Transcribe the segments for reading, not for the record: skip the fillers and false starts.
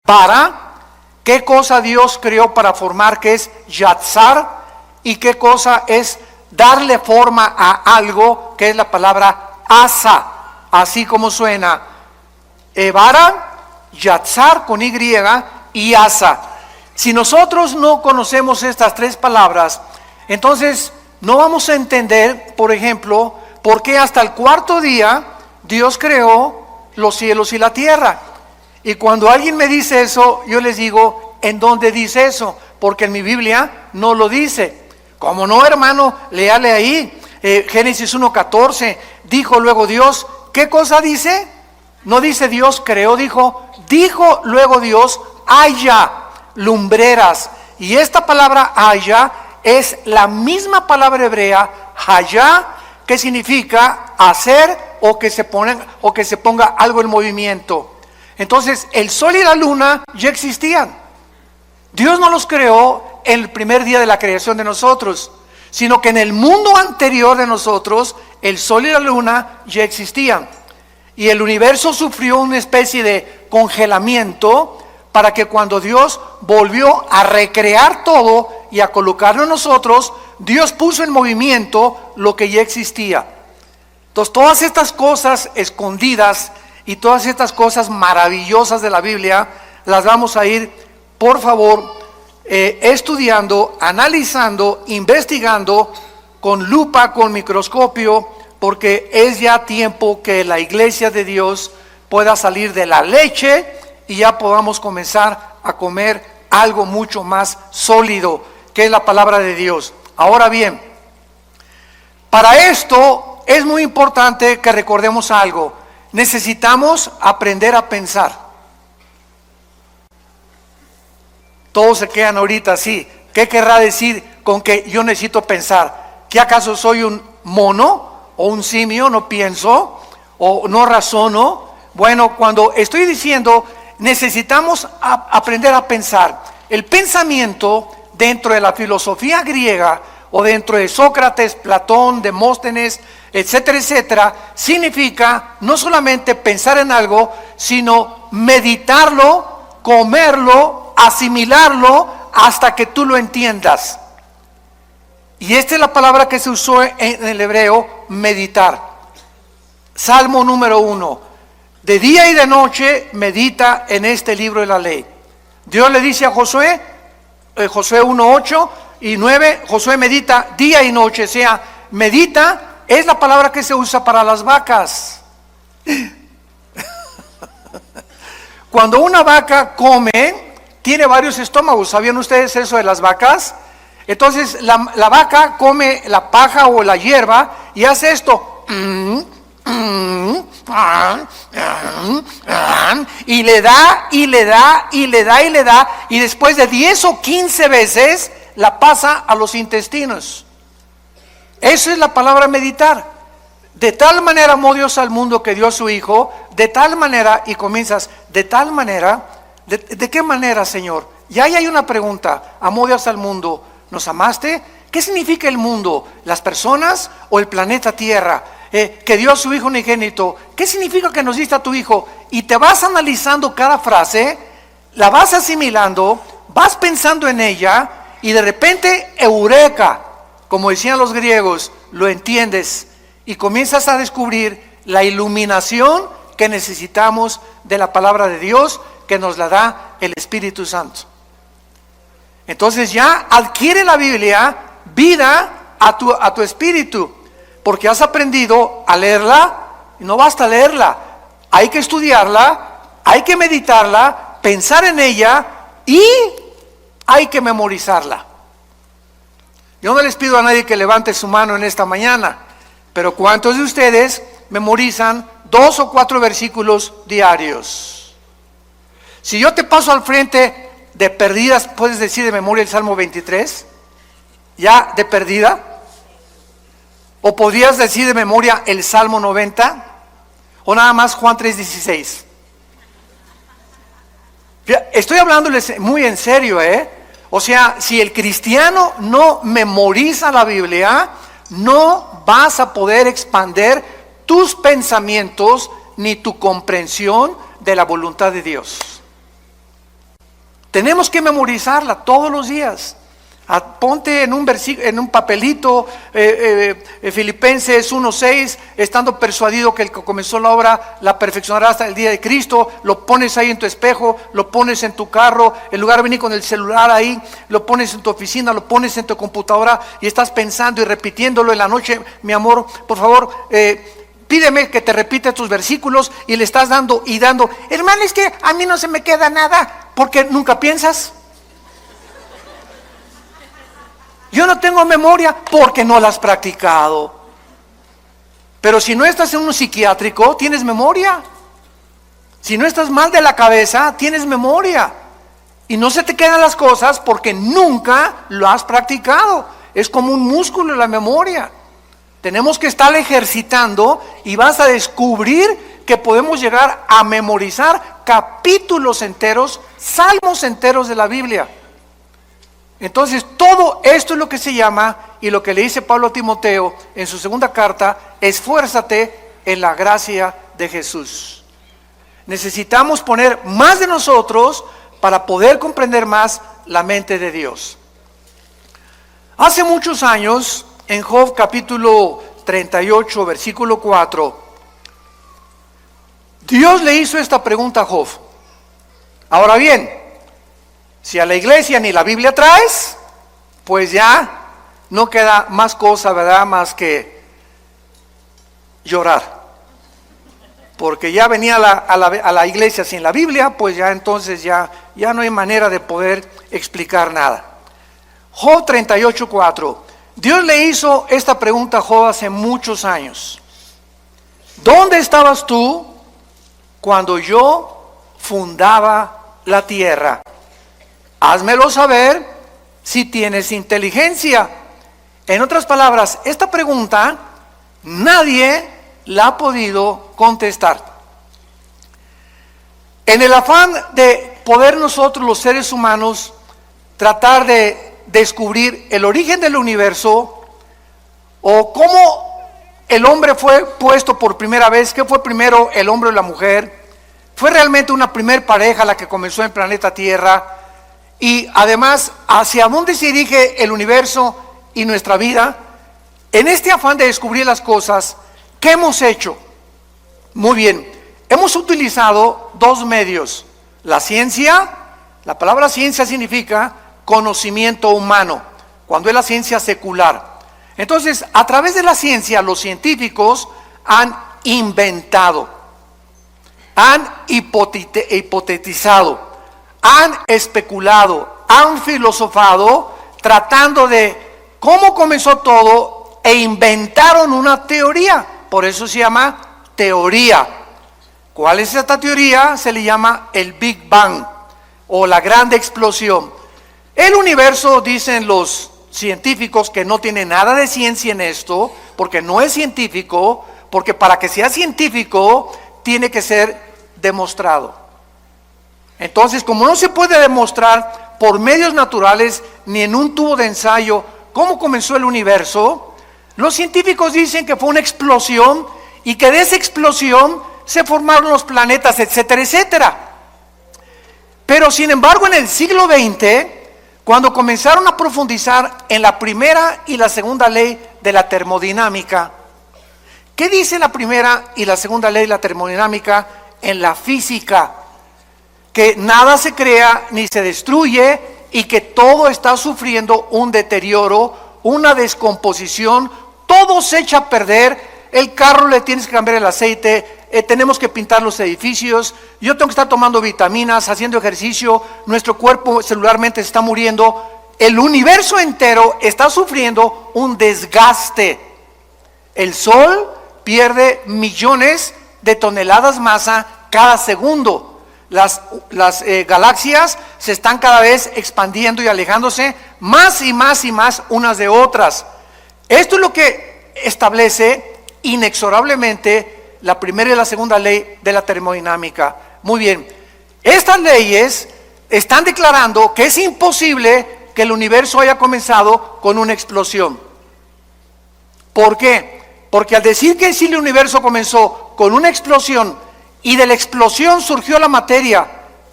para, qué cosa Dios creó para formar, que es yatzar, y qué cosa es darle forma a algo, que es la palabra asa, así como suena, evara, yatzar con Y y asa. Si nosotros no conocemos estas tres palabras, entonces no vamos a entender, por ejemplo, por qué hasta el cuarto día Dios creó los cielos y la tierra. Y cuando alguien me dice eso, yo les digo, ¿en dónde dice eso? Porque en mi Biblia no lo dice. Como no, hermano, léale ahí, Génesis 1:14, dijo luego Dios, ¿qué cosa dice? No dice Dios creó, dijo luego Dios, haya lumbreras. Y esta palabra haya es la misma palabra hebrea, haya, que significa hacer o que se ponga algo en movimiento. Entonces, el sol y la luna ya existían. Dios no los creó en el primer día de la creación de nosotros, sino que en el mundo anterior de nosotros, el sol y la luna ya existían. Y el universo sufrió una especie de congelamiento para que cuando Dios volvió a recrear todo y a colocarlo en nosotros, Dios puso en movimiento lo que ya existía. Entonces, todas estas cosas escondidas y todas estas cosas maravillosas de la Biblia, las vamos a ir, por favor, estudiando, analizando, investigando con lupa, con microscopio, porque es ya tiempo que la iglesia de Dios pueda salir de la leche y ya podamos comenzar a comer algo mucho más sólido, que es la palabra de Dios. Ahora bien, para esto es muy importante que recordemos algo. Necesitamos aprender a pensar. Todos se quedan ahorita así. ¿Qué querrá decir con que yo necesito pensar? ¿Que acaso soy un mono o un simio? ¿No pienso o no razono? Bueno, cuando estoy diciendo necesitamos aprender a pensar, el pensamiento dentro de la filosofía griega o dentro de Sócrates, Platón, Demóstenes, etcétera, etcétera, significa no solamente pensar en algo, sino meditarlo, comerlo, asimilarlo hasta que tú lo entiendas. Y esta es la palabra que se usó en el hebreo, meditar. Salmo número 1. De día y de noche medita en este libro de la ley. Dios le dice a Josué, Josué 1:8 y 9, Josué medita día y noche, o sea, medita es la palabra que se usa para las vacas. Cuando una vaca come, tiene varios estómagos. ¿Sabían ustedes eso de las vacas? Entonces la vaca come la paja o la hierba y hace esto. Y le da, y le da, y le da, y le da, y después de 10 o 15 veces la pasa a los intestinos. Eso es la palabra meditar. De tal manera amó Dios al mundo que dio a su Hijo, de tal manera, y comienzas, de tal manera, ¿de qué manera, Señor? Y ahí hay una pregunta, amó Dios al mundo, ¿nos amaste? ¿Qué significa el mundo? ¿Las personas o el planeta Tierra? Que dio a su Hijo unigénito, ¿qué significa que nos diste a tu Hijo? Y te vas analizando cada frase, la vas asimilando, vas pensando en ella, y de repente, eureka, como decían los griegos, lo entiendes, y comienzas a descubrir la iluminación que necesitamos de la palabra de Dios, que nos la da el Espíritu Santo. Entonces ya adquiere la Biblia vida a tu espíritu, porque has aprendido a leerla, y no basta leerla, hay que estudiarla, hay que meditarla, pensar en ella y hay que memorizarla. Yo no les pido a nadie que levante su mano en esta mañana, pero ¿cuántos de ustedes memorizan 2 o 4 versículos diarios? Si yo te paso al frente de perdidas, ¿puedes decir de memoria el Salmo 23? ¿Ya de perdida? ¿O podrías decir de memoria el Salmo 90? ¿O nada más Juan 3:16? Estoy hablándoles muy en serio, O sea, si el cristiano no memoriza la Biblia, no vas a poder expandir tus pensamientos ni tu comprensión de la voluntad de Dios. Tenemos que memorizarla todos los días. Ponte en en un papelito, Filipenses 1:6, estando persuadido que el que comenzó la obra la perfeccionará hasta el día de Cristo. Lo pones ahí en tu espejo, lo pones en tu carro, en lugar de venir con el celular ahí, lo pones en tu oficina, lo pones en tu computadora y estás pensando y repitiéndolo en la noche. Mi amor, por favor, pídeme que te repita tus versículos, y le estás dando y dando. Hermano, es que a mí no se me queda nada, porque nunca piensas. Yo no tengo memoria porque no la has practicado. Pero si no estás en un psiquiátrico, tienes memoria. Si no estás mal de la cabeza, tienes memoria. Y no se te quedan las cosas porque nunca lo has practicado. Es como un músculo la memoria. Tenemos que estar ejercitando, y vas a descubrir que podemos llegar a memorizar capítulos enteros, salmos enteros de la Biblia. Entonces, todo esto es lo que se llama, y lo que le dice Pablo a Timoteo en su segunda carta: esfuérzate en la gracia de Jesús. Necesitamos poner más de nosotros para poder comprender más la mente de Dios. Hace muchos años, en Job capítulo 38, versículo 4, Dios le hizo esta pregunta a Job. Ahora bien, si a la iglesia ni la Biblia traes, pues ya no queda más cosa, ¿verdad?, más que llorar. Porque ya venía a la iglesia sin la Biblia, pues ya entonces ya no hay manera de poder explicar nada. Job 38:4. Dios le hizo esta pregunta a Job hace muchos años. ¿Dónde estabas tú cuando yo fundaba la tierra? Házmelo saber si tienes inteligencia. En otras palabras, esta pregunta nadie la ha podido contestar. En el afán de poder nosotros, los seres humanos, tratar de descubrir el origen del universo, o cómo el hombre fue puesto por primera vez, qué fue primero, el hombre o la mujer, fue realmente una primer pareja la que comenzó en el planeta Tierra, y además hacia dónde se dirige el universo y nuestra vida. En este afán de descubrir las cosas, ¿qué hemos hecho? Muy bien, hemos utilizado dos medios: la ciencia. La palabra ciencia significa conocimiento humano, cuando es la ciencia secular. Entonces, a través de la ciencia, los científicos han inventado, han hipotetizado, han especulado, han filosofado, tratando de cómo comenzó todo, e inventaron una teoría. Por eso se llama teoría. ¿Cuál es esta teoría? Se le llama el Big Bang, o la gran explosión. El universo, dicen los científicos, que no tiene nada de ciencia en esto, porque no es científico, porque para que sea científico tiene que ser demostrado. Entonces, como no se puede demostrar por medios naturales ni en un tubo de ensayo cómo comenzó el universo, los científicos dicen que fue una explosión, y que de esa explosión se formaron los planetas, etcétera, etcétera. Pero sin embargo, en el siglo XX, cuando comenzaron a profundizar en la primera y la segunda ley de la termodinámica, ¿qué dice la primera y la segunda ley de la termodinámica en la física? Que nada se crea ni se destruye, y que todo está sufriendo un deterioro, una descomposición, todo se echa a perder. El carro le tienes que cambiar el aceite, tenemos que pintar los edificios, yo tengo que estar tomando vitaminas, haciendo ejercicio, nuestro cuerpo celularmente se está muriendo, el universo entero está sufriendo un desgaste. El Sol pierde millones de toneladas masa cada segundo. Las galaxias se están cada vez expandiendo y alejándose más y más y más unas de otras. Esto es lo que establece inexorablemente la primera y la segunda ley de la termodinámica. Muy bien, estas leyes están declarando que es imposible que el universo haya comenzado con una explosión. ¿Por qué? Porque al decir que si el universo comenzó con una explosión, y de la explosión surgió la materia,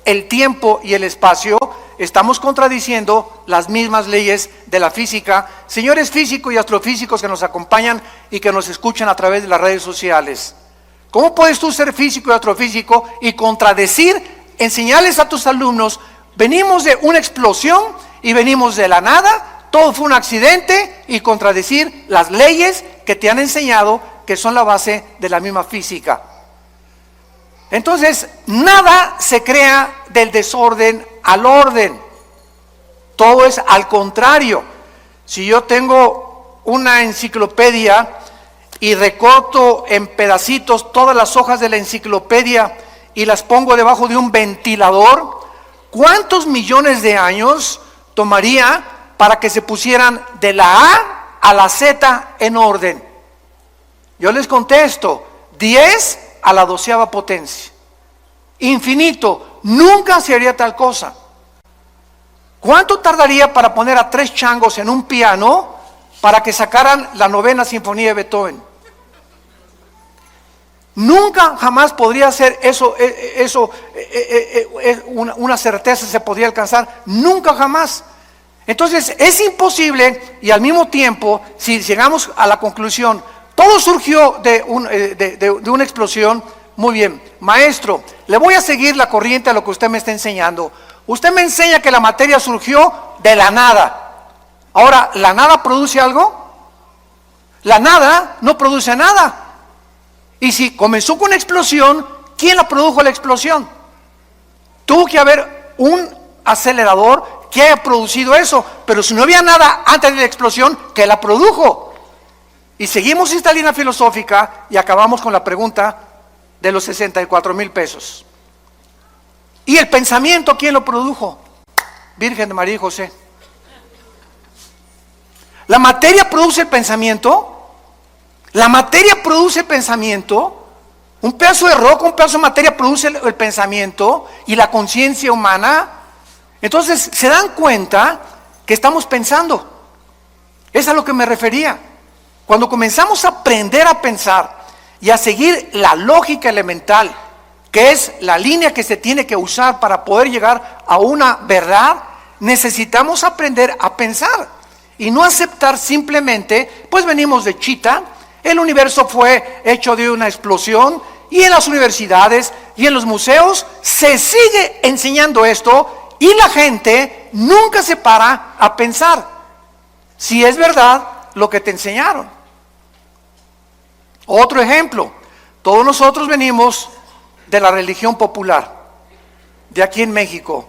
el tiempo y el espacio, estamos contradiciendo las mismas leyes de la física. Señores físicos y astrofísicos que nos acompañan y que nos escuchan a través de las redes sociales, ¿cómo puedes tú ser físico y astrofísico y contradecir, enseñarles a tus alumnos, venimos de una explosión y venimos de la nada, todo fue un accidente, y contradecir las leyes que te han enseñado que son la base de la misma física? Entonces, nada se crea del desorden al orden. Todo es al contrario. Si yo tengo una enciclopedia y recorto en pedacitos todas las hojas de la enciclopedia y las pongo debajo de un ventilador, ¿cuántos millones de años tomaría para que se pusieran de la A a la Z en orden? Yo les contesto, 10 a la 12ª potencia. Infinito, nunca se haría tal cosa. ¿Cuánto tardaría para poner a 3 changos en un piano para que sacaran la 9ª sinfonía de Beethoven? Nunca jamás podría ser eso, una certeza se podría alcanzar, nunca jamás. Entonces es imposible, y al mismo tiempo, si llegamos a la conclusión, todo surgió de una explosión. Muy bien, maestro, le voy a seguir la corriente a lo que usted me está enseñando. Usted me enseña que la materia surgió de la nada. Ahora, ¿la nada produce algo? La nada no produce nada. Y si comenzó con una explosión, ¿quién la produjo la explosión? Tuvo que haber un acelerador que haya producido eso, pero si no había nada antes de la explosión, ¿qué la produjo? Y seguimos esta línea filosófica y acabamos con la pregunta de los 64,000 pesos. ¿Y el pensamiento quién lo produjo? Virgen de María y José. ¿La materia produce el pensamiento? ¿La materia produce el pensamiento? Un pedazo de roca, un pedazo de materia produce el pensamiento y la conciencia humana. Entonces, ¿se dan cuenta que estamos pensando? Es a lo que me refería. Cuando comenzamos a aprender a pensar y a seguir la lógica elemental, que es la línea que se tiene que usar para poder llegar a una verdad, necesitamos aprender a pensar y no aceptar simplemente, pues venimos de chita, el universo fue hecho de una explosión, y en las universidades y en los museos se sigue enseñando esto y la gente nunca se para a pensar si es verdad lo que te enseñaron. Otro ejemplo, todos nosotros venimos de la religión popular, de aquí en México.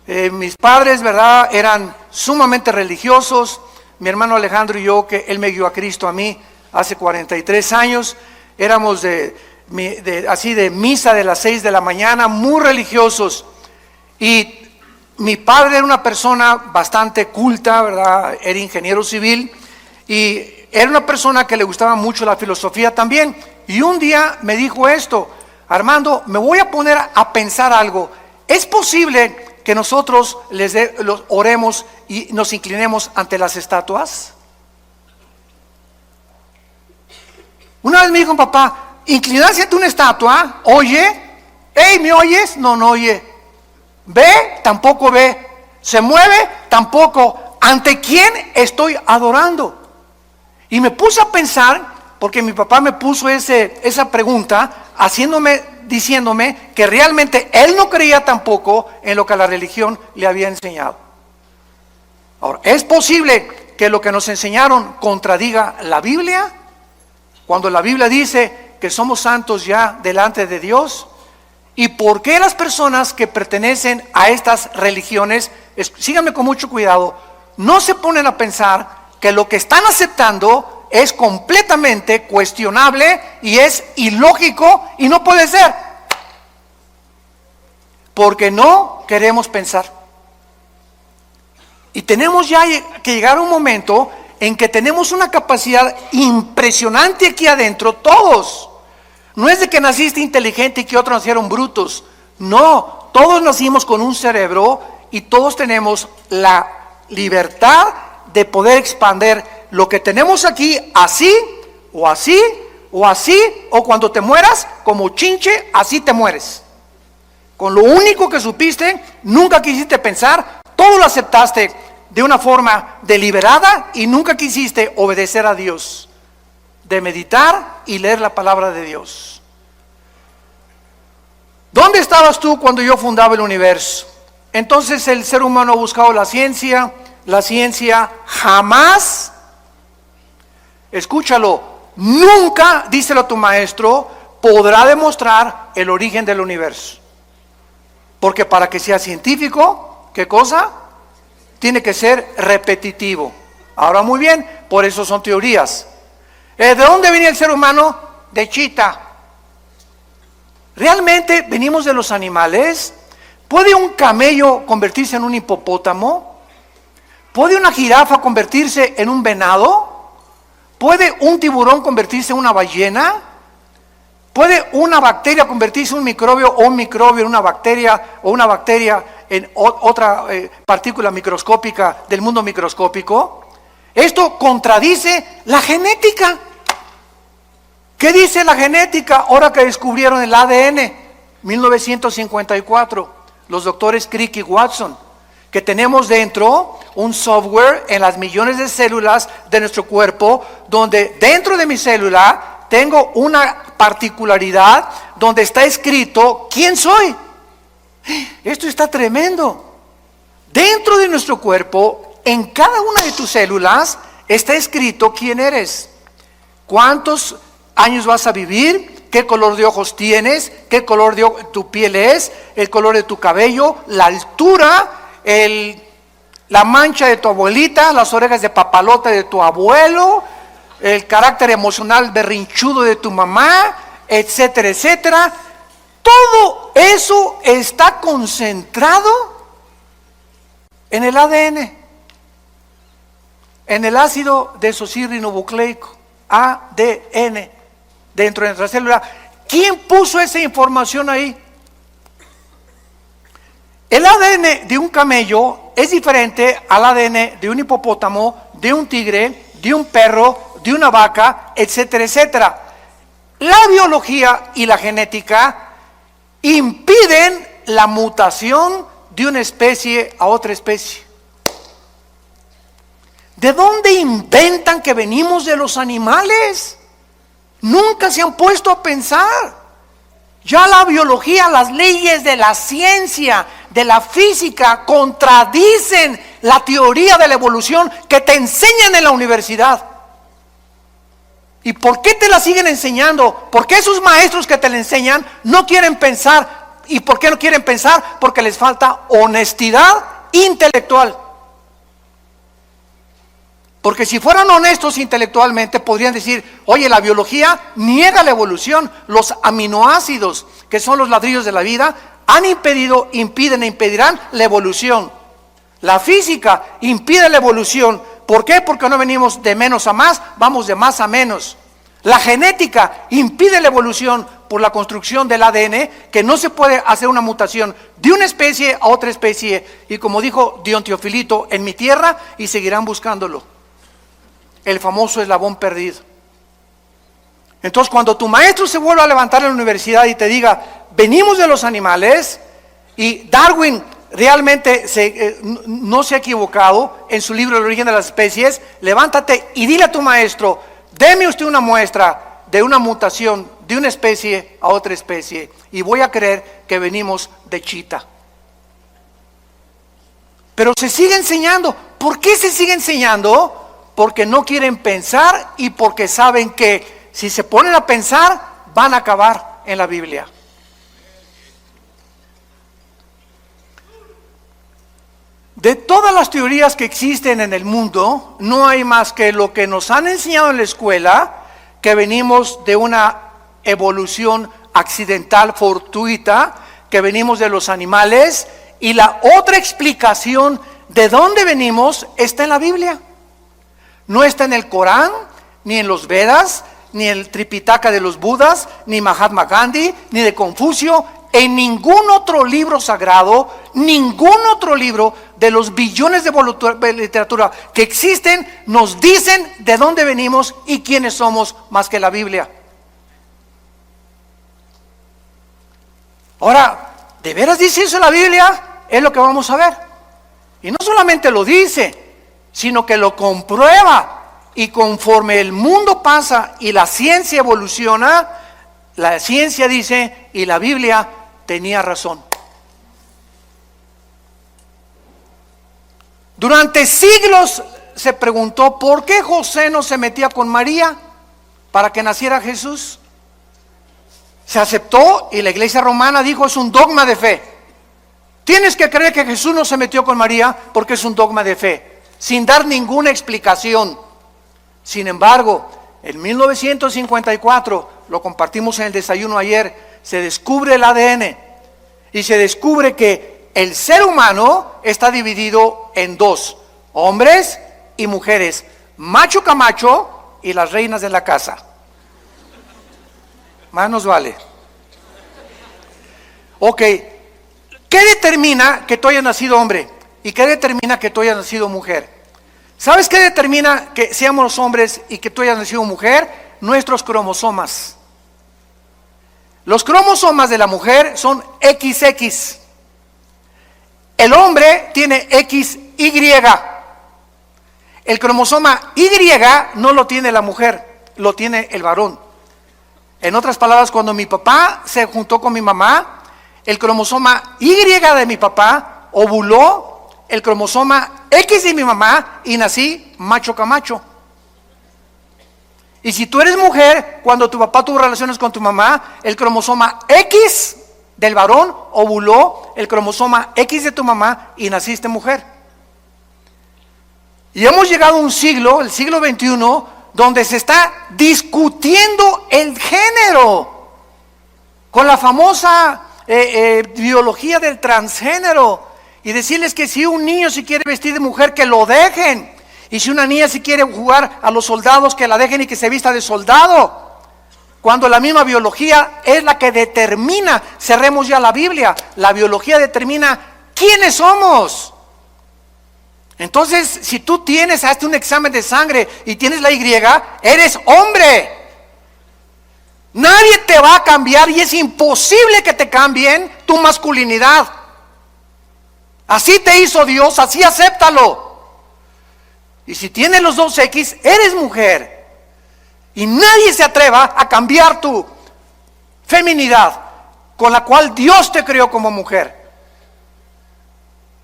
Mis padres, ¿verdad?, eran sumamente religiosos. Mi hermano Alejandro y yo, que él me guió a Cristo a mí hace 43 años, éramos así de misa de las 6 de la mañana, muy religiosos. Y mi padre era una persona bastante culta, ¿verdad?, era ingeniero civil y era una persona que le gustaba mucho la filosofía también. Y un día me dijo esto: Armando, me voy a poner a pensar algo. ¿Es posible que nosotros los oremos y nos inclinemos ante las estatuas? Una vez me dijo papá, inclinarse ante una estatua, oye, hey, ¿me oyes? No, no oye. ¿Ve? Tampoco ve. ¿Se mueve? Tampoco. ¿Ante quién estoy adorando? Y me puse a pensar, porque mi papá me puso esa pregunta, diciéndome que realmente él no creía tampoco en lo que la religión le había enseñado. Ahora, ¿es posible que lo que nos enseñaron contradiga la Biblia? Cuando la Biblia dice que somos santos ya delante de Dios. ¿Y por qué las personas que pertenecen a estas religiones, síganme con mucho cuidado, no se ponen a pensar que lo que están aceptando es completamente cuestionable y es ilógico y no puede ser? Porque no queremos pensar. Y tenemos ya que llegar a un momento en que tenemos una capacidad impresionante aquí adentro, todos. No es de que naciste inteligente y que otros nacieron brutos. No, todos nacimos con un cerebro y todos tenemos la libertad de poder expandir lo que tenemos aquí, así, o así, o así, o cuando te mueras, como chinche, así te mueres. Con lo único que supiste, nunca quisiste pensar todo lo aceptaste de una forma deliberada y nunca quisiste obedecer a Dios, de meditar y leer la palabra de Dios. ¿Dónde estabas tú cuando yo fundaba el universo? Entonces el ser humano ha buscado la ciencia jamás, escúchalo, nunca, díselo a tu maestro, podrá demostrar el origen del universo. Porque para que sea científico, ¿qué cosa? Tiene que ser repetitivo. Ahora muy bien, por eso son teorías. ¿De dónde viene el ser humano? De chita. ¿Realmente venimos de los animales? ¿Puede un camello convertirse en un hipopótamo? ¿Puede una jirafa convertirse en un venado? ¿Puede un tiburón convertirse en una ballena? ¿Puede una bacteria convertirse en un microbio o un microbio en una bacteria o una bacteria en otra partícula microscópica del mundo microscópico? Esto contradice la genética. ¿Qué dice la genética ahora que descubrieron el ADN? 1954, los doctores Crick y Watson, que tenemos dentro un software en las millones de células de nuestro cuerpo, donde dentro de mi célula tengo una particularidad donde está escrito quién soy. Esto está tremendo. Dentro de nuestro cuerpo, en cada una de tus células, está escrito quién eres, cuántos años vas a vivir, qué color de ojos tienes, qué color de tu piel es, el color de tu cabello, la altura, la mancha de tu abuelita, las orejas de papalote de tu abuelo, el carácter emocional berrinchudo de tu mamá, etcétera, etcétera. Todo eso está concentrado en el ADN, en el ácido desoxirribonucleico, ADN, dentro de nuestra célula. ¿Quién puso esa información ahí? El ADN de un camello es diferente al ADN de un hipopótamo, de un tigre, de un perro, de una vaca, etcétera, etcétera. La biología y la genética impiden la mutación de una especie a otra especie. ¿De dónde inventan que venimos de los animales? Nunca se han puesto a pensar. Ya la biología, las leyes de la ciencia, de la física, contradicen la teoría de la evolución que te enseñan en la universidad. ¿Y por qué te la siguen enseñando? ¿Por qué esos maestros que te la enseñan no quieren pensar? ¿Y por qué no quieren pensar? Porque les falta honestidad intelectual. Porque si fueran honestos intelectualmente podrían decir, oye, la biología niega la evolución. Los aminoácidos, que son los ladrillos de la vida, han impedido, impiden e impedirán la evolución. La física impide la evolución. ¿Por qué? Porque no venimos de menos a más, vamos de más a menos. La genética impide la evolución por la construcción del ADN, que no se puede hacer una mutación de una especie a otra especie. Y como dijo Dion Teofilito, en mi tierra, y seguirán buscándolo. El famoso eslabón perdido. Entonces, cuando tu maestro se vuelva a levantar en la universidad y te diga, venimos de los animales, y Darwin realmente no se ha equivocado en su libro El origen de las especies, levántate y dile a tu maestro, deme usted una muestra de una mutación de una especie a otra especie, y voy a creer que venimos de chita. Pero se sigue enseñando. ¿Por qué se sigue enseñando? Porque no quieren pensar y porque saben que si se ponen a pensar van a acabar en la Biblia. De todas las teorías que existen en el mundo, no hay más que lo que nos han enseñado en la escuela, que venimos de una evolución accidental, fortuita, que venimos de los animales, y la otra explicación de dónde venimos está en la Biblia. No está en el Corán, ni en los Vedas, ni en el Tripitaka de los Budas, ni Mahatma Gandhi, ni de Confucio, en ningún otro libro sagrado, ningún otro libro de los billones de literatura que existen nos dicen de dónde venimos y quiénes somos más que la Biblia. Ahora, ¿de veras dice eso la Biblia? Es lo que vamos a ver. Y no solamente lo dice, sino que lo comprueba. Y conforme el mundo pasa y la ciencia evoluciona, la ciencia dice, y la Biblia tenía razón. Durante siglos se preguntó por qué José no se metía con María para que naciera Jesús. Se aceptó y la iglesia romana dijo, es un dogma de fe. Tienes que creer que Jesús no se metió con María porque es un dogma de fe, sin dar ninguna explicación. Sin embargo, en 1954, lo compartimos en el desayuno ayer, se descubre el ADN y se descubre que el ser humano está dividido en dos, hombres y mujeres, macho camacho y las reinas de la casa. Más nos vale. Ok, ¿qué determina que tú hayas nacido hombre? ¿Y qué determina que tú hayas nacido mujer? ¿Sabes qué determina que seamos hombres y que tú hayas nacido mujer? Nuestros cromosomas. Los cromosomas de la mujer son XX. El hombre tiene XY. El cromosoma Y no lo tiene la mujer, lo tiene el varón. En otras palabras, cuando mi papá se juntó con mi mamá, el cromosoma Y de mi papá ovuló el cromosoma X de mi mamá y nací macho camacho. Y si tú eres mujer, cuando tu papá tuvo relaciones con tu mamá, el cromosoma X del varón ovuló el cromosoma X de tu mamá y naciste mujer. Y hemos llegado a un siglo, el siglo XXI, donde se está discutiendo el género, con la famosa biología del transgénero, y decirles que si un niño se quiere vestir de mujer, que lo dejen, y si una niña se quiere jugar a los soldados, que la dejen y que se vista de soldado, cuando la misma biología es la que determina. Cerremos ya la Biblia, la biología determina quiénes somos. Entonces, si tú tienes, hazte un examen de sangre y tienes la Y, eres hombre. Nadie te va a cambiar y es imposible que te cambien tu masculinidad. Así te hizo Dios, así acéptalo. Y si tienes los dos X, eres mujer. Y nadie se atreva a cambiar tu feminidad con la cual Dios te creó como mujer.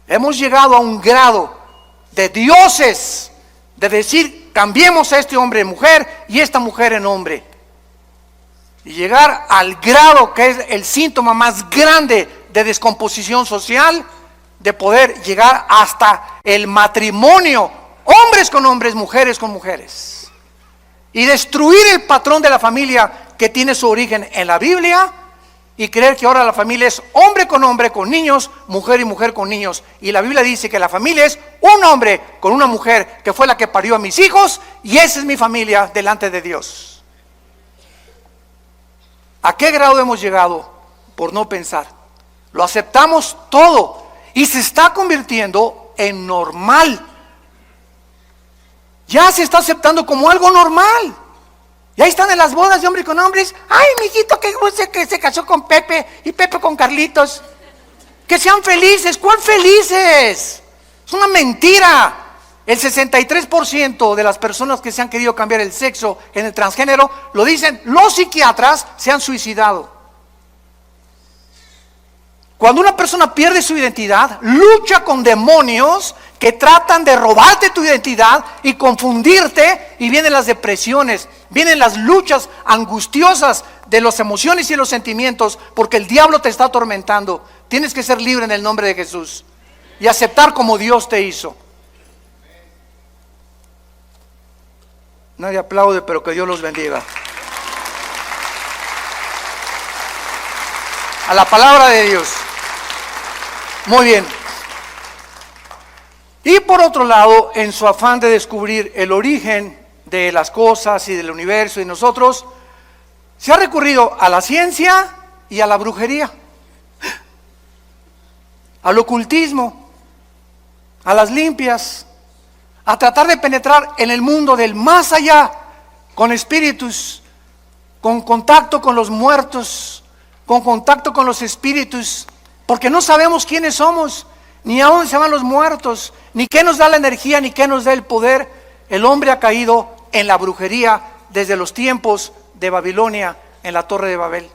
Hemos llegado a un grado de dioses, de decir, cambiemos a este hombre en mujer y esta mujer en hombre. Y llegar al grado que es el síntoma más grande de descomposición social, de poder llegar hasta el matrimonio, hombres con hombres, mujeres con mujeres. Y destruir el patrón de la familia que tiene su origen en la Biblia y creer que ahora la familia es hombre, con niños, mujer y mujer con niños. Y la Biblia dice que la familia es un hombre con una mujer que fue la que parió a mis hijos y esa es mi familia delante de Dios. ¿A qué grado hemos llegado por no pensar? Lo aceptamos todo y se está convirtiendo en normal. Ya se está aceptando como algo normal. Y ahí están en las bodas de hombres con hombres. Ay, mijito, que se casó con Pepe y Pepe con Carlitos. Que sean felices. ¿Cuál felices? Es una mentira. El 63% de las personas que se han querido cambiar el sexo en el transgénero, lo dicen los psiquiatras, se han suicidado. Cuando una persona pierde su identidad, lucha con demonios que tratan de robarte tu identidad y confundirte, y vienen las depresiones, vienen las luchas angustiosas de las emociones y los sentimientos, porque el diablo te está atormentando. Tienes que ser libre en el nombre de Jesús y aceptar como Dios te hizo. Nadie aplaude, pero que Dios los bendiga. A la palabra de Dios. Muy bien. Y por otro lado, en su afán de descubrir el origen de las cosas y del universo y nosotros, se ha recurrido a la ciencia y a la brujería, al ocultismo, a las limpias, a tratar de penetrar en el mundo del más allá, con espíritus, con contacto con los muertos, con contacto con los espíritus, porque no sabemos quiénes somos. ni a dónde se van los muertos, ni qué nos da la energía, ni qué nos da el poder. El hombre ha caído en la brujería desde los tiempos de Babilonia, en la Torre de Babel.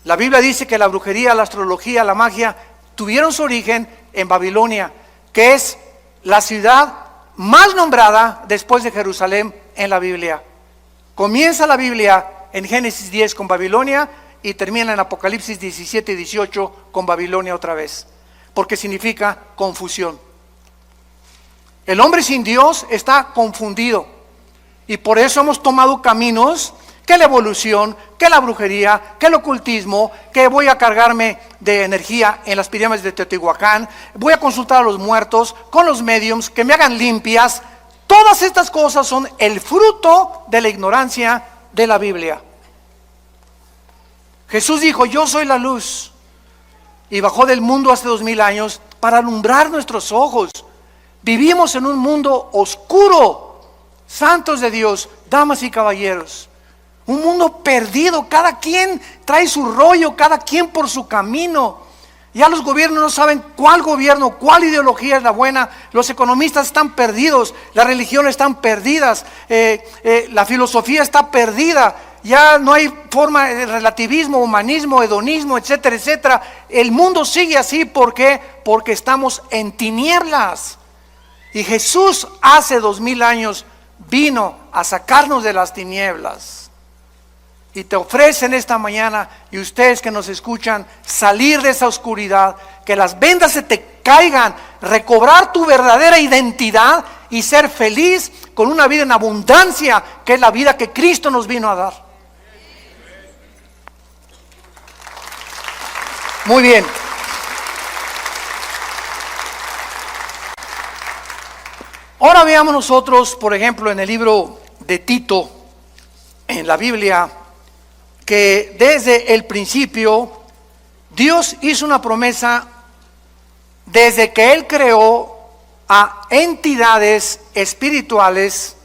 La Biblia dice que la brujería, la astrología, la magia tuvieron su origen en Babilonia, que es la ciudad más nombrada después de Jerusalén en la Biblia. Comienza la Biblia en Génesis 10 con Babilonia y termina en Apocalipsis 17 y 18 con Babilonia otra vez, porque significa confusión. El hombre sin Dios está confundido y por eso hemos tomado caminos que la evolución, que la brujería, que el ocultismo, que voy a cargarme de energía en las pirámides de Teotihuacán, voy a consultar a los muertos con los mediums que me hagan limpias. Todas estas cosas son el fruto de la ignorancia de la Biblia. Jesús dijo: yo soy la luz, y bajó del mundo hace 2000 años para alumbrar nuestros ojos. Vivimos en un mundo oscuro, santos de Dios, damas y caballeros. Un mundo perdido, cada quien trae su rollo, cada quien por su camino. Ya los gobiernos no saben cuál gobierno, cuál ideología es la buena. Los economistas están perdidos, las religiones están perdidas, la filosofía está perdida. Ya no hay forma de relativismo, humanismo, hedonismo, etcétera, etcétera. El mundo sigue así, ¿por qué? Porque estamos en tinieblas. Y Jesús hace 2000 años vino a sacarnos de las tinieblas. Y te ofrecen esta mañana, y ustedes que nos escuchan, salir de esa oscuridad, que las vendas se te caigan, recobrar tu verdadera identidad y ser feliz con una vida en abundancia, que es la vida que Cristo nos vino a dar. Muy bien. Ahora veamos nosotros, por ejemplo, en el libro de Tito, en la Biblia, que desde el principio Dios hizo una promesa desde que Él creó a entidades espirituales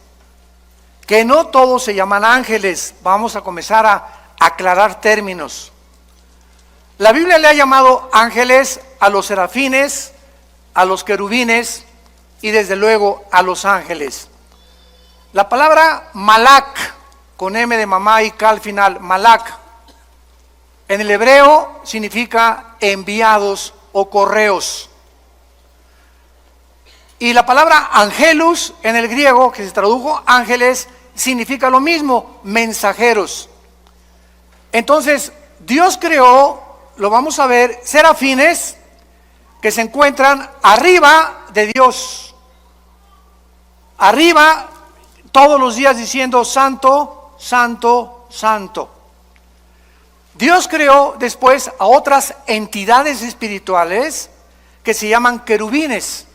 que no todos se llaman ángeles. Vamos a comenzar a aclarar términos. La Biblia le ha llamado ángeles a los serafines, a los querubines y desde luego a los ángeles. La palabra malak, con M de mamá y K al final, malak, en el hebreo significa enviados o correos. Y la palabra angelus en el griego, que se tradujo ángeles, significa lo mismo, mensajeros. Entonces, Dios creó, lo vamos a ver, serafines que se encuentran arriba de Dios. Arriba, todos los días diciendo santo, santo, santo. Dios creó después a otras entidades espirituales que se llaman querubines.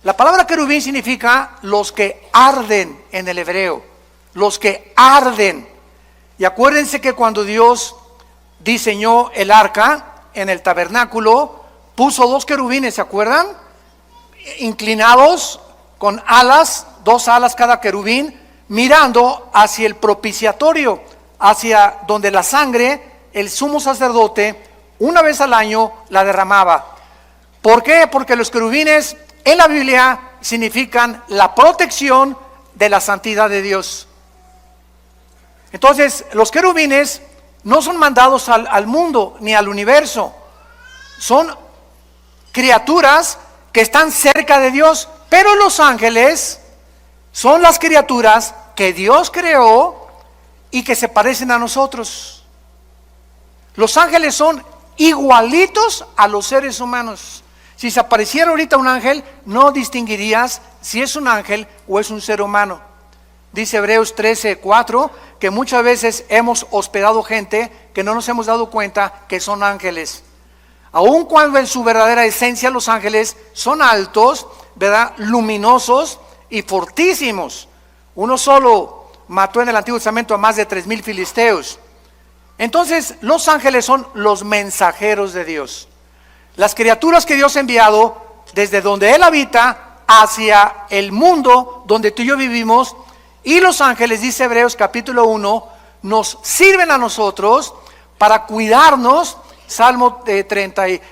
La palabra querubín significa los que arden en el hebreo, los que arden. Y acuérdense que cuando Dios diseñó el arca en el tabernáculo, puso 2 querubines, ¿se acuerdan? Inclinados con alas, 2 alas cada querubín, mirando hacia el propiciatorio, hacia donde la sangre, el sumo sacerdote, una vez al año la derramaba. ¿Por qué? Porque los querubines en la Biblia significan la protección de la santidad de Dios. Entonces, los querubines no son mandados al mundo ni al universo. Son criaturas que están cerca de Dios, pero los ángeles son las criaturas que Dios creó y que se parecen a nosotros. Los ángeles son igualitos a los seres humanos. Si se apareciera ahorita un ángel, no distinguirías si es un ángel o es un ser humano. Dice Hebreos 13:4 que muchas veces hemos hospedado gente que no nos hemos dado cuenta que son ángeles. Aun cuando en su verdadera esencia los ángeles son altos, ¿verdad?, luminosos y fortísimos. Uno solo mató en el Antiguo Testamento a más de 3000 filisteos. Entonces, los ángeles son los mensajeros de Dios. Las criaturas que Dios ha enviado desde donde Él habita hacia el mundo donde tú y yo vivimos. Y los ángeles, dice Hebreos capítulo 1, nos sirven a nosotros para cuidarnos, Salmo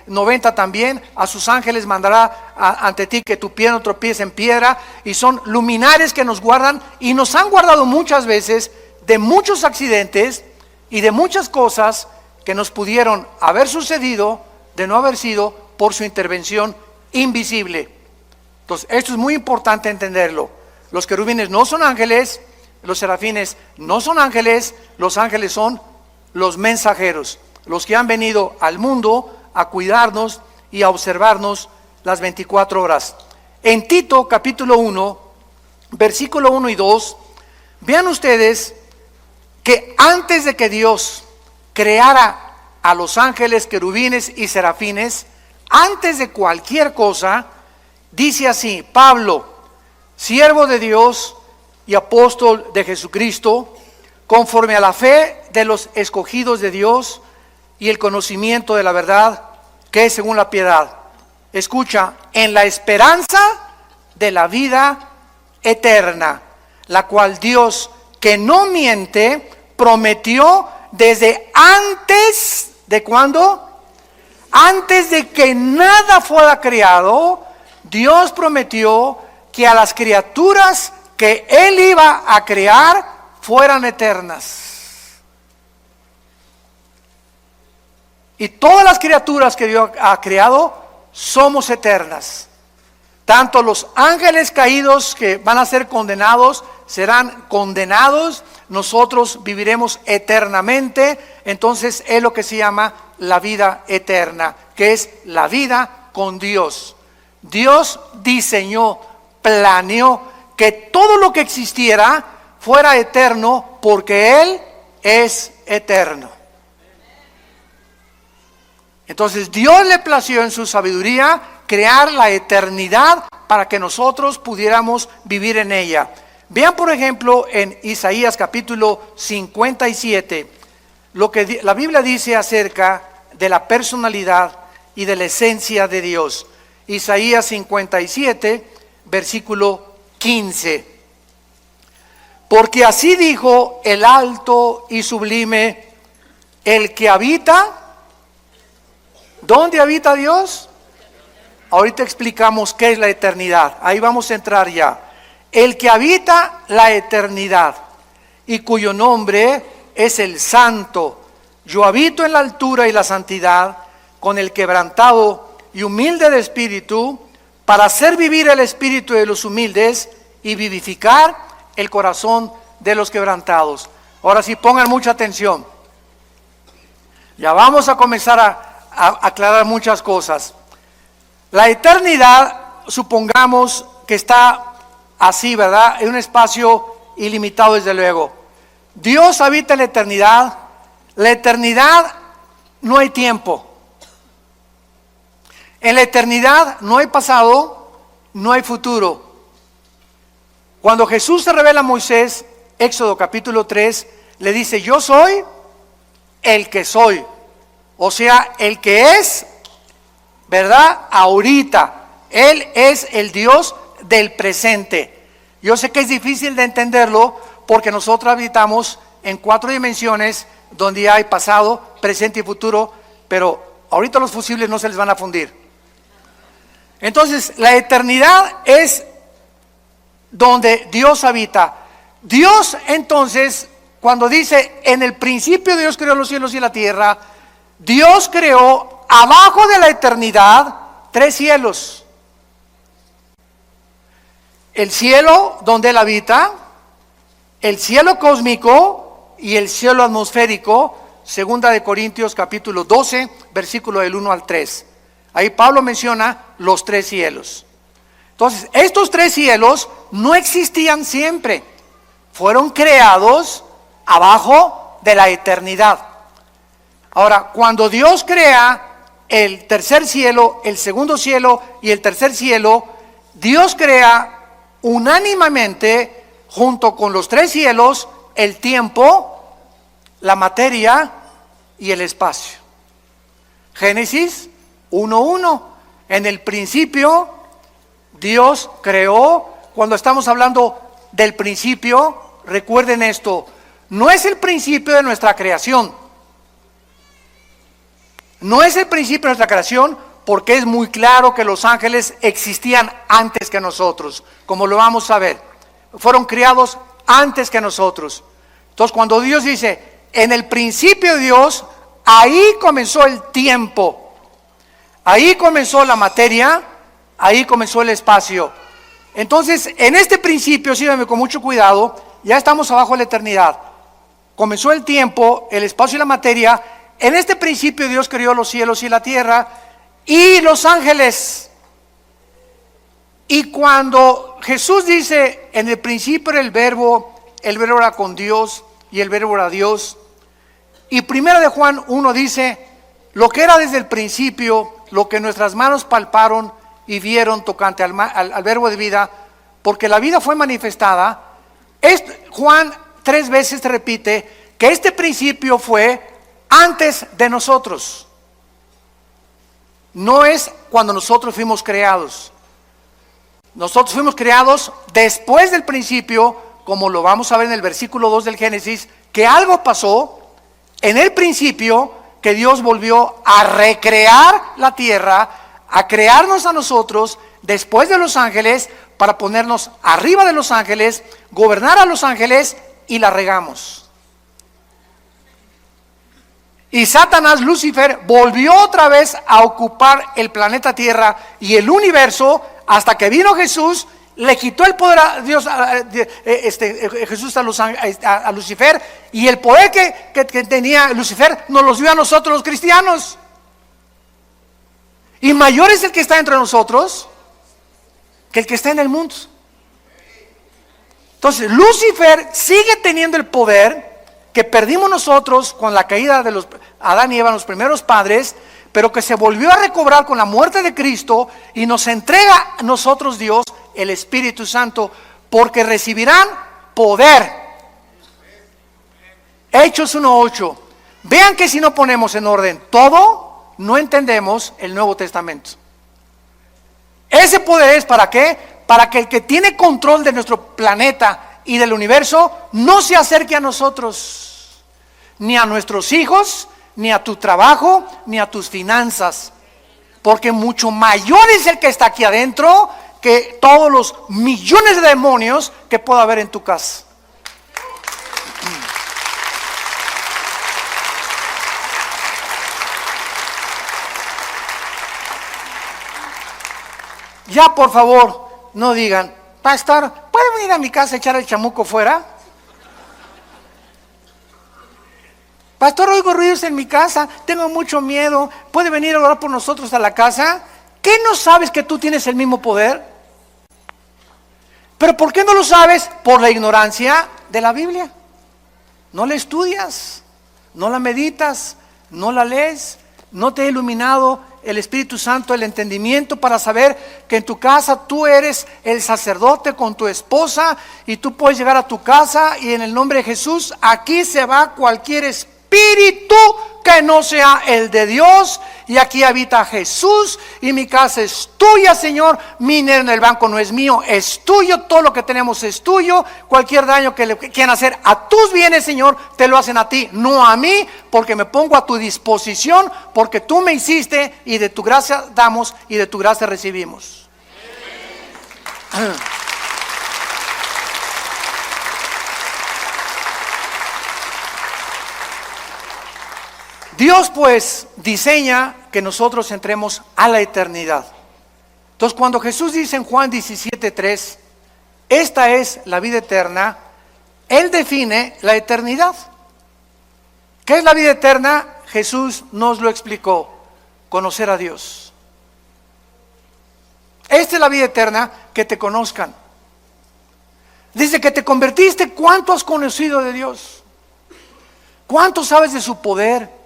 90 también, a sus ángeles mandará ante ti que tu pie no tropiece en piedra, y son luminares que nos guardan y nos han guardado muchas veces de muchos accidentes y de muchas cosas que nos pudieron haber sucedido de no haber sido por su intervención invisible. Entonces, esto es muy importante entenderlo. Los querubines no son ángeles, los serafines no son ángeles, los ángeles son los mensajeros, los que han venido al mundo a cuidarnos y a observarnos las 24 horas. En Tito capítulo 1, versículo 1 y 2, vean ustedes que antes de que Dios creara a los ángeles, querubines y serafines, antes de cualquier cosa, dice así: Pablo, siervo de Dios y apóstol de Jesucristo, conforme a la fe de los escogidos de Dios y el conocimiento de la verdad que es según la piedad. Escucha, en la esperanza de la vida eterna, la cual Dios, que no miente, prometió desde antes de ¿cuándo? Antes de que nada fuera creado, Dios prometió que a las criaturas que Él iba a crear fueran eternas. Y todas las criaturas que Dios ha creado somos eternas. Tanto los ángeles caídos que van a ser condenados serán condenados, nosotros viviremos eternamente. Entonces es lo que se llama la vida eterna, que es la vida con Dios. Dios diseñó, planeó que todo lo que existiera fuera eterno porque Él es eterno. Entonces Dios le plació en su sabiduría crear la eternidad para que nosotros pudiéramos vivir en ella. Vean por ejemplo en Isaías capítulo 57 lo que la Biblia dice acerca de la personalidad y de la esencia de Dios. Isaías 57 versículo 15. Porque así dijo el alto y sublime, el que habita. ¿Dónde habita Dios? Ahorita explicamos qué es la eternidad. Ahí vamos a entrar ya. El que habita la eternidad y cuyo nombre es el Santo. Yo habito en la altura y la santidad, con el quebrantado y humilde de espíritu, para hacer vivir el espíritu de los humildes y vivificar el corazón de los quebrantados. Ahora sí, pongan mucha atención. Ya vamos a comenzar a aclarar muchas cosas. La eternidad, supongamos que está así, ¿verdad? En un espacio ilimitado, desde luego. Dios habita en la eternidad. La eternidad no hay tiempo. En la eternidad no hay pasado, no hay futuro. Cuando Jesús se revela a Moisés, Éxodo capítulo 3, le dice: yo soy el que soy. O sea, el que es, ¿verdad? Ahorita. Él es el Dios del presente. Yo sé que es difícil de entenderlo porque nosotros habitamos en 4 dimensiones donde hay pasado, presente y futuro, pero ahorita los fusibles no se les van a fundir. Entonces, la eternidad es donde Dios habita. Dios, entonces, cuando dice, en el principio Dios creó los cielos y la tierra, Dios creó abajo de la eternidad 3 cielos. El cielo donde Él habita, el cielo cósmico y el cielo atmosférico, segunda de Corintios capítulo 12, versículo del 1 al 3. Ahí Pablo menciona los 3 cielos. Entonces, estos 3 cielos no existían siempre, fueron creados abajo de la eternidad. Ahora, cuando Dios crea el tercer cielo, el segundo cielo y el tercer cielo, Dios crea unánimemente, junto con los 3 cielos, el tiempo, la materia y el espacio. Génesis 1:1. En el principio Dios creó. Cuando estamos hablando del principio, recuerden esto, no es el principio de nuestra creación. No es el principio de nuestra creación, porque es muy claro que los ángeles existían antes que nosotros, como lo vamos a ver. Fueron criados antes que nosotros. Entonces, cuando Dios dice, en el principio de Dios, ahí comenzó el tiempo, ahí comenzó la materia, ahí comenzó el espacio. Entonces, en este principio, síganme con mucho cuidado, ya estamos abajo de la eternidad. Comenzó el tiempo, el espacio y la materia. En este principio Dios creó los cielos y la tierra y los ángeles. Y cuando Jesús dice, en el principio era el verbo era con Dios y el verbo era Dios. Y primero de Juan 1 dice, lo que era desde el principio, lo que nuestras manos palparon y vieron tocante al verbo de vida, porque la vida fue manifestada. Juan 3 veces repite que este principio fue antes de nosotros. No es cuando nosotros fuimos creados. Nosotros fuimos creados después del principio, como lo vamos a ver en el versículo 2 del Génesis, que algo pasó en el principio, que Dios volvió a recrear la tierra, a crearnos a nosotros después de los ángeles, para ponernos arriba de los ángeles, gobernar a los ángeles, y la regamos. Y Satanás, Lucifer, volvió otra vez a ocupar el planeta Tierra y el universo, hasta que vino Jesús, le quitó el poder a Dios, Jesús a Lucifer, y el poder que tenía Lucifer nos los dio a nosotros los cristianos. Y mayor es el que está entre nosotros que el que está en el mundo. Entonces, Lucifer sigue teniendo el poder que perdimos nosotros con la caída de Adán y Eva, los primeros padres, pero que se volvió a recobrar con la muerte de Cristo, y nos entrega a nosotros Dios el Espíritu Santo, porque recibirán poder. Hechos 1:8. Vean que si no ponemos en orden todo, no entendemos el Nuevo Testamento. Ese poder es ¿para qué? Para que el que tiene control de nuestro planeta y del universo no se acerque a nosotros, ni a nuestros hijos, ni a tu trabajo, ni a tus finanzas, porque mucho mayor es el que está aquí adentro que todos los millones de demonios que pueda haber en tu casa. Ya, por favor, no digan, pastor, ¿puede venir a mi casa a echar el chamuco fuera? Pastor, oigo ruidos en mi casa, tengo mucho miedo, ¿puede venir a orar por nosotros a la casa? ¿Qué no sabes que tú tienes el mismo poder? ¿Pero por qué no lo sabes? Por la ignorancia de la Biblia. No la estudias, no la meditas, no la lees, no te ha iluminado el Espíritu Santo, el entendimiento para saber que en tu casa tú eres el sacerdote con tu esposa, y tú puedes llegar a tu casa y en el nombre de Jesús, aquí se va cualquier espíritu que no sea el de Dios, y aquí habita Jesús, y mi casa es tuya, Señor. Mi dinero en el banco no es mío, es tuyo. Todo lo que tenemos es tuyo. Cualquier daño que le quieran hacer a tus bienes, Señor, te lo hacen a ti, no a mí, porque me pongo a tu disposición, porque tú me hiciste, y de tu gracia damos y de tu gracia recibimos. Dios pues diseña que nosotros entremos a la eternidad. Entonces, cuando Jesús dice en Juan 17:3, esta es la vida eterna, Él define la eternidad. ¿Qué es la vida eterna? Jesús nos lo explicó: conocer a Dios. Esta es la vida eterna, que te conozcan. Desde que te convertiste, ¿cuánto has conocido de Dios? ¿Cuánto sabes de su poder?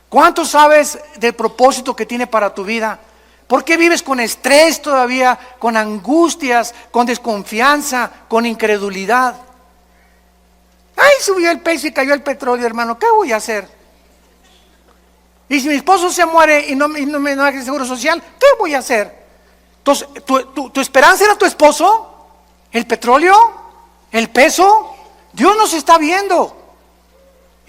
¿Cuánto sabes del propósito que tiene para tu vida? ¿Por qué vives con estrés todavía, con angustias, con desconfianza, con incredulidad? Ay, subió el peso y cayó el petróleo, hermano, ¿qué voy a hacer? Y si mi esposo se muere y no me da el seguro social, ¿qué voy a hacer? Entonces, ¿tu esperanza era tu esposo? ¿El petróleo? ¿El peso? Dios nos está viendo.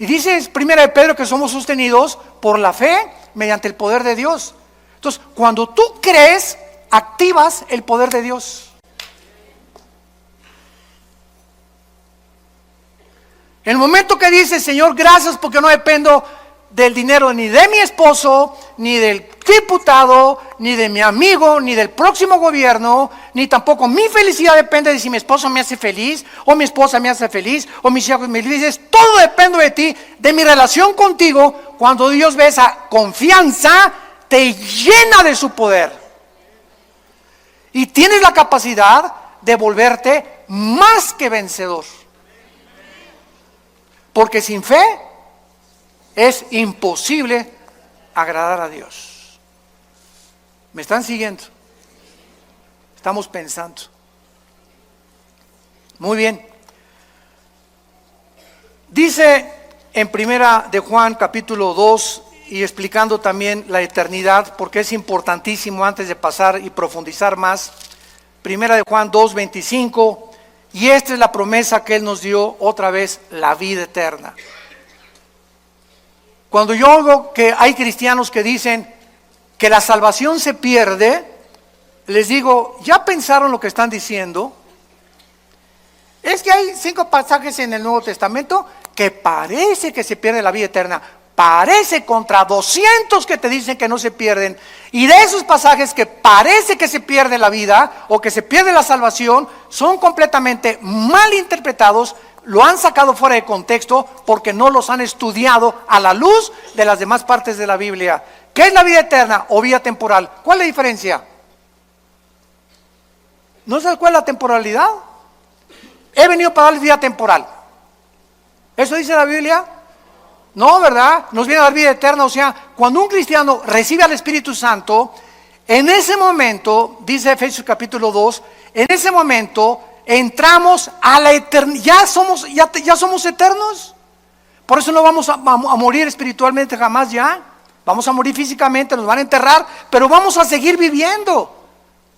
Y dice 1 de Pedro que somos sostenidos por la fe mediante el poder de Dios. Entonces, cuando tú crees, activas el poder de Dios. En el momento que dices, Señor, gracias porque no dependo del dinero ni de mi esposo, ni del diputado, ni de mi amigo, ni del próximo gobierno, ni tampoco mi felicidad depende de si mi esposo me hace feliz, o mi esposa me hace feliz, o mis hijos me felices. Todo depende de ti, de mi relación contigo. Cuando Dios ve esa confianza, te llena de su poder. Y tienes la capacidad de volverte más que vencedor. Porque sin fe es imposible agradar a Dios. ¿Me están siguiendo? Estamos pensando. Muy bien. Dice en primera de Juan capítulo 2, y explicando también la eternidad, porque es importantísimo antes de pasar y profundizar más. Primera de Juan 2:25. Y esta es la promesa que Él nos dio otra vez, la vida eterna. Cuando yo oigo que hay cristianos que dicen que la salvación se pierde, les digo, ¿ya pensaron lo que están diciendo? Es que hay 5 pasajes en el Nuevo Testamento que parece que se pierde la vida eterna. Parece contra 200 que te dicen que no se pierden. Y de esos pasajes que parece que se pierde la vida o que se pierde la salvación, son completamente mal interpretados, lo han sacado fuera de contexto porque no los han estudiado a la luz de las demás partes de la Biblia. ¿Qué es la vida eterna o vida temporal? ¿Cuál es la diferencia? ¿No sabes cuál es la temporalidad? He venido para darles vida temporal. ¿Eso dice la Biblia? No, ¿verdad? Nos viene a dar vida eterna. O sea, cuando un cristiano recibe al Espíritu Santo, en ese momento, dice Efesios capítulo 2, en ese momento entramos a la eternidad. Ya somos eternos. Por eso no vamos a morir espiritualmente jamás ya. Vamos a morir físicamente, nos van a enterrar, pero vamos a seguir viviendo.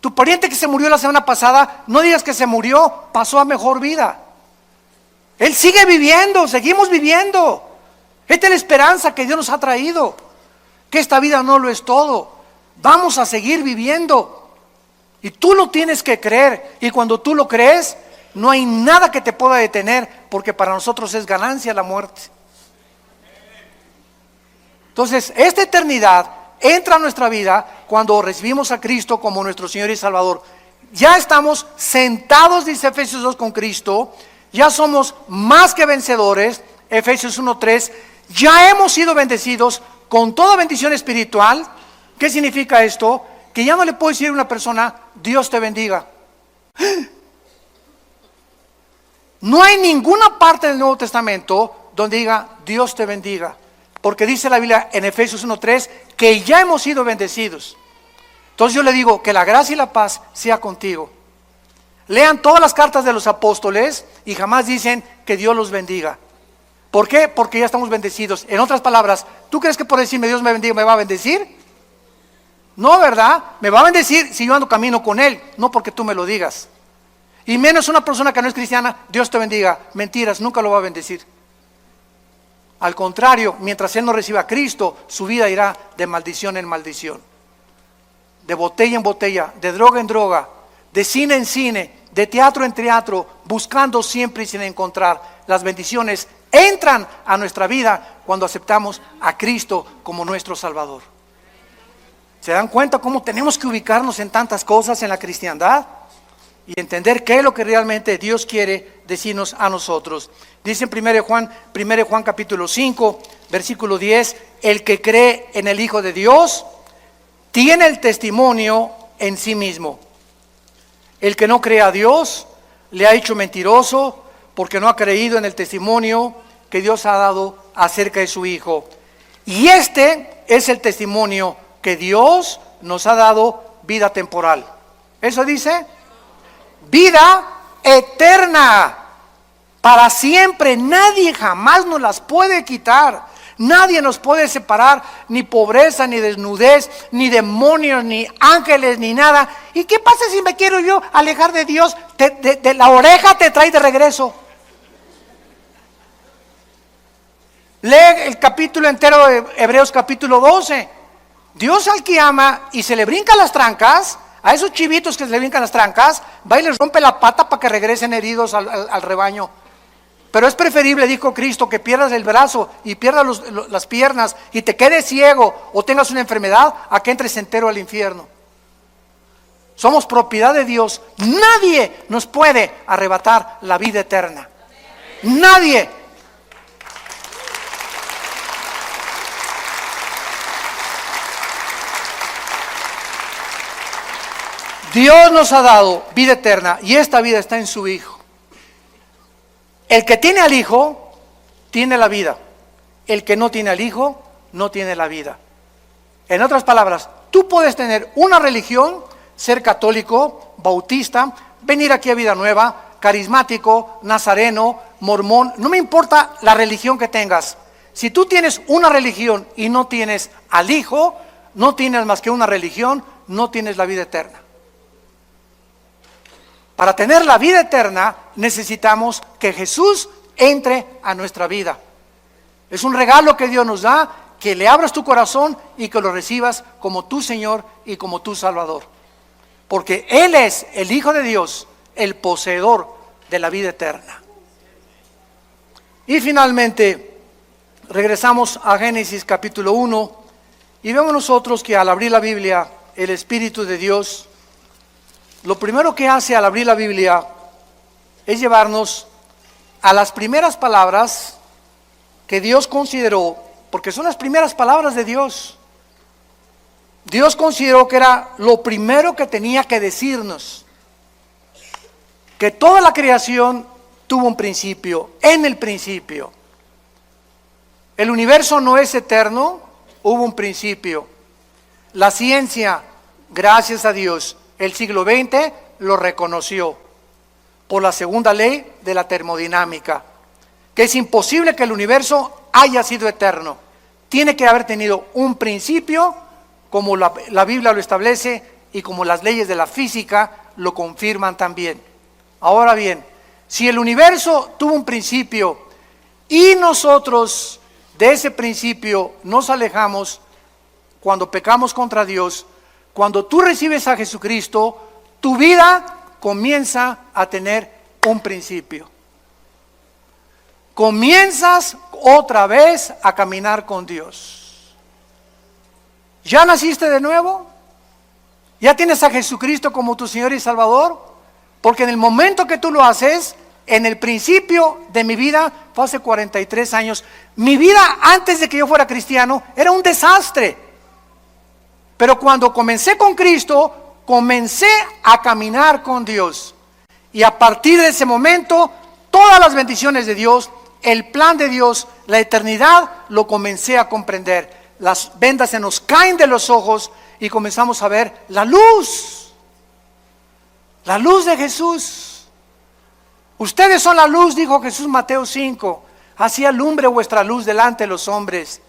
Tu pariente que se murió la semana pasada, no digas que se murió, pasó a mejor vida. Él sigue viviendo, seguimos viviendo. Esta es la esperanza que Dios nos ha traído, que esta vida no lo es todo. Vamos a seguir viviendo. Y tú lo tienes que creer. Y cuando tú lo crees, no hay nada que te pueda detener, porque para nosotros es ganancia la muerte. Entonces, esta eternidad entra a nuestra vida cuando recibimos a Cristo como nuestro Señor y Salvador. Ya estamos sentados, dice Efesios 2, con Cristo. Ya somos más que vencedores, Efesios 1:3. Ya hemos sido bendecidos con toda bendición espiritual. ¿Qué significa esto? Que ya no le puedo decir a una persona, Dios te bendiga. No hay ninguna parte del Nuevo Testamento donde diga, Dios te bendiga. Porque dice la Biblia en Efesios 1:3 que ya hemos sido bendecidos. Entonces yo le digo, que la gracia y la paz sea contigo. Lean todas las cartas de los apóstoles y jamás dicen que Dios los bendiga. ¿Por qué? Porque ya estamos bendecidos. En otras palabras, ¿tú crees que por decirme Dios me bendiga me va a bendecir? No, ¿verdad? Me va a bendecir si yo ando camino con Él, no porque tú me lo digas. Y menos una persona que no es cristiana, Dios te bendiga. Mentiras, nunca lo va a bendecir. Al contrario, mientras él no reciba a Cristo, su vida irá de maldición en maldición. De botella en botella, de droga en droga, de cine en cine, de teatro en teatro, buscando siempre y sin encontrar. Las bendiciones entran a nuestra vida cuando aceptamos a Cristo como nuestro Salvador. ¿Se dan cuenta cómo tenemos que ubicarnos en tantas cosas en la cristiandad? Y entender qué es lo que realmente Dios quiere decirnos a nosotros. Dice en 1 Juan capítulo 5, versículo 10, el que cree en el Hijo de Dios tiene el testimonio en sí mismo. El que no cree a Dios le ha hecho mentiroso, porque no ha creído en el testimonio que Dios ha dado acerca de su Hijo. Y este es el testimonio que Dios nos ha dado, vida temporal. ¿Eso dice? Vida eterna, para siempre. Nadie jamás nos las puede quitar. Nadie nos puede separar, ni pobreza, ni desnudez, ni demonios, ni ángeles, ni nada. ¿Y qué pasa si me quiero yo alejar de Dios? De la oreja te trae de regreso. Lee el capítulo entero de Hebreos capítulo 12. Dios al que ama y se le brincan las trancas, a esos chivitos que se le brincan las trancas, va y les rompe la pata para que regresen heridos al rebaño. Pero es preferible, dijo Cristo, que pierdas el brazo y pierdas las piernas y te quedes ciego o tengas una enfermedad, a que entres entero al infierno. Somos propiedad de Dios. Nadie nos puede arrebatar la vida eterna. Nadie. Dios nos ha dado vida eterna y esta vida está en su Hijo. El que tiene al Hijo, tiene la vida. El que no tiene al Hijo, no tiene la vida. En otras palabras, tú puedes tener una religión, ser católico, bautista, venir aquí a Vida Nueva, carismático, nazareno, mormón, no me importa la religión que tengas. Si tú tienes una religión y no tienes al Hijo, no tienes más que una religión, no tienes la vida eterna. Para tener la vida eterna necesitamos que Jesús entre a nuestra vida. Es un regalo que Dios nos da, que le abras tu corazón y que lo recibas como tu Señor y como tu Salvador. Porque Él es el Hijo de Dios, el poseedor de la vida eterna. Y finalmente, regresamos a Génesis capítulo 1 y vemos nosotros que al abrir la Biblia, el Espíritu de Dios, lo primero que hace al abrir la Biblia es llevarnos a las primeras palabras que Dios consideró, porque son las primeras palabras de Dios. Dios consideró que era lo primero que tenía que decirnos, que toda la creación tuvo un principio, en el principio. El universo no es eterno, hubo un principio. La ciencia, gracias a Dios, el siglo XX lo reconoció por la segunda ley de la termodinámica, que es imposible que el universo haya sido eterno. Tiene que haber tenido un principio, como la Biblia lo establece y como las leyes de la física lo confirman también. Ahora bien, si el universo tuvo un principio y nosotros de ese principio nos alejamos cuando pecamos contra Dios, cuando tú recibes a Jesucristo, tu vida comienza a tener un principio. Comienzas otra vez a caminar con Dios. ¿Ya naciste de nuevo? ¿Ya tienes a Jesucristo como tu Señor y Salvador? Porque en el momento que tú lo haces, en el principio de mi vida, fue hace 43 años, mi vida antes de que yo fuera cristiano era un desastre. Pero cuando comencé con Cristo, comencé a caminar con Dios. Y a partir de ese momento, todas las bendiciones de Dios, el plan de Dios, la eternidad, lo comencé a comprender. Las vendas se nos caen de los ojos y comenzamos a ver la luz de Jesús. Ustedes son la luz, dijo Jesús en Mateo 5, así alumbre vuestra luz delante de los hombres.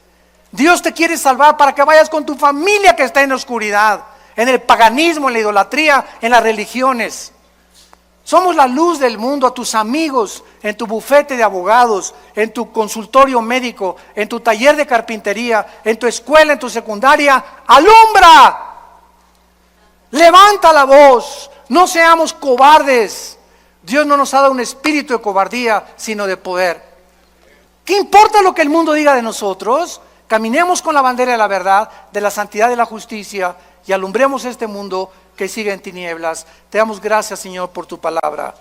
Dios te quiere salvar para que vayas con tu familia que está en la oscuridad, en el paganismo, en la idolatría, en las religiones. Somos la luz del mundo a tus amigos, en tu bufete de abogados, en tu consultorio médico, en tu taller de carpintería, en tu escuela, en tu secundaria. ¡Alumbra! Levanta la voz, no seamos cobardes. Dios no nos ha dado un espíritu de cobardía, sino de poder. ¿Qué importa lo que el mundo diga de nosotros? Caminemos con la bandera de la verdad, de la santidad y de la justicia y alumbremos este mundo que sigue en tinieblas. Te damos gracias, Señor, por tu palabra.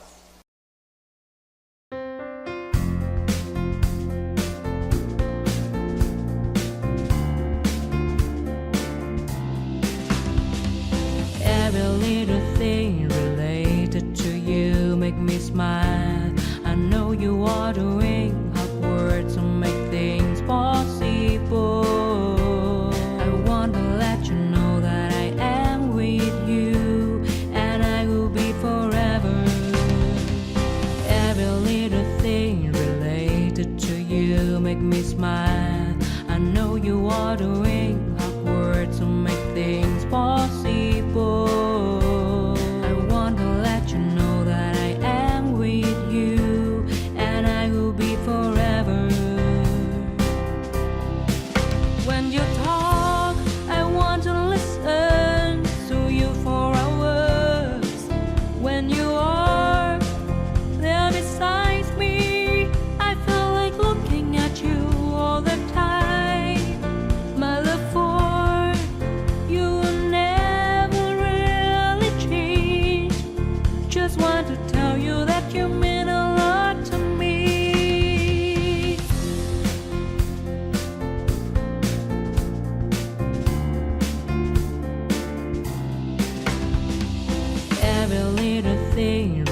Every little thing related to you make me smile. I know you are doing hard work to make things possible. I want to let you know that I am with you and I will be forever. Every little thing related to you make me smile. I know you are doing hard work to make things possible. I want to let you know that I am with every little thing